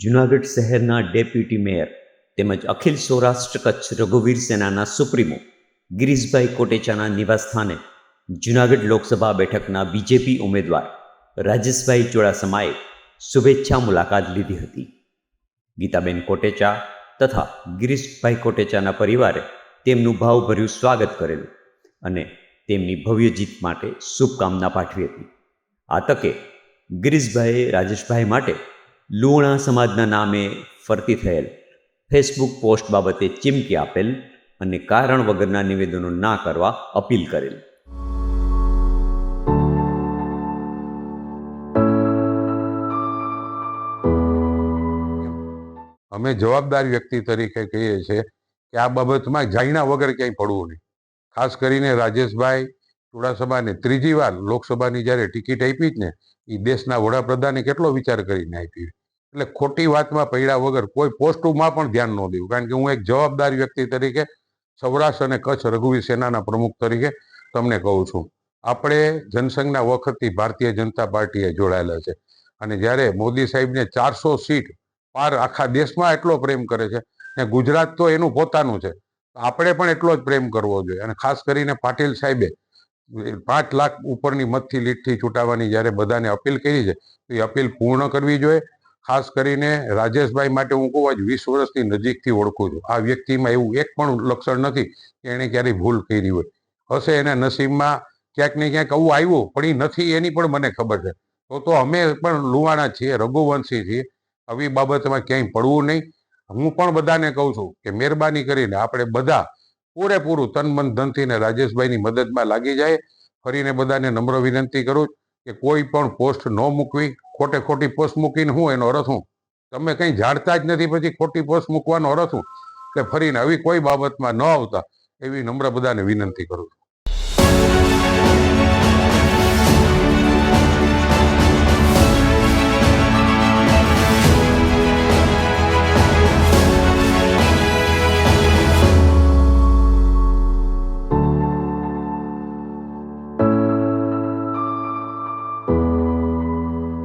જૂનાગઢ શહેરના deputy mayor તેમજ અખિલ સૌરાષ્ટ્ર કચ્છ રઘુવીર સેનાના સુપ્રીમો ગિરીશભાઈ કોટેચાના નિવાસસ્થાને જૂનાગઢ લોકસભા બેઠકના બીજેપી ઉમેદવાર રાજેશભાઈ ચુડાસમાએ શુભેચ્છા મુલાકાત લીધી હતી. ગીતાબેન કોટેચા તથા ગિરીશભાઈ કોટેચાના પરિવારે તેમનું ભાવભર્યું સ્વાગત કરેલું અને તેમની ભવ્ય જીત માટે શુભકામના પાઠવી હતી. આ તકે ગિરીશભાઈએ રાજેશભાઈ માટે લુણા સમાજના નામે ફરતી થયેલ ફેસબુક પોસ્ટ બાબતે ચીમકી આપેલ અને કારણ વગરના નિવેદનો ના કરવા અપીલ કરેલ. અમે જવાબદાર વ્યક્તિ તરીકે કહીએ છીએ કે આ બાબતમાં જાણ્યા વગર ક્યાંય પડવું નહીં. ખાસ કરીને રાજેશભાઈ ચુડાસમાને ત્રીજી વાર લોકસભાની જ્યારે ટિકિટ આપી જ ને એ દેશના વડાપ્રધાને કેટલો વિચાર કરીને આપી. એટલે ખોટી વાતમાં પડ્યા વગર કોઈ પોસ્ટમાં પણ ધ્યાન ન દેવું. કારણ કે હું એક જવાબદાર વ્યક્તિ તરીકે સૌરાષ્ટ્ર અને કચ્છ રઘુવીર સેનાના પ્રમુખ તરીકે તમને કહું છું. આપણે જનસંઘના વખતથી ભારતીય જનતા પાર્ટીએ જોડાયેલા છે અને જ્યારે મોદી સાહેબને 400 સીટ પાર આખા દેશમાં એટલો પ્રેમ કરે છે ને ગુજરાત તો એનું પોતાનું છે, આપણે પણ એટલો જ પ્રેમ કરવો જોઈએ. અને ખાસ કરીને પાટીલ સાહેબે 5 લાખ ઉપરની મતથી લીડથી ચૂંટાવાની જ્યારે બધાને અપીલ કરી છે તો એ અપીલ પૂર્ણ કરવી જોઈએ. ખાસ કરીને રાજેશભાઈ માટે હું કહું આજ 20 વર્ષથી નજીકથી ઓળખું છું. આ વ્યક્તિમાં એવું એક પણ લક્ષણ નથી કે એણે ક્યારેય ભૂલ કરી હોય. હશે એના નસીબમાં ક્યાંક ને ક્યાંક આવું આવ્યું, પણ એ નથી એની પણ મને ખબર છે. તો અમે પણ લુહાણા છીએ, રઘુવંશી છીએ. આવી બાબતમાં ક્યાંય પડવું નહીં. હું પણ બધાને કહું છું કે મહેરબાની કરીને આપણે બધા પૂરેપૂરું તન મન ધનથી રાજેશભાઈની મદદમાં લાગી જાય. ફરીને બધાને નમ્ર વિનંતી કરું કે કોઈ પણ પોસ્ટ ન મૂકવી. ખોટી પોસ્ટ મૂકીને હું એનો અર્થ હું તમે કંઈ જાણતા જ નથી, પછી ખોટી પોસ્ટ મૂકવાનો અર્થ હું. એટલે ફરીને આવી કોઈ બાબતમાં ન આવતા એવી નમ્ર બધાને વિનંતી કરું છું.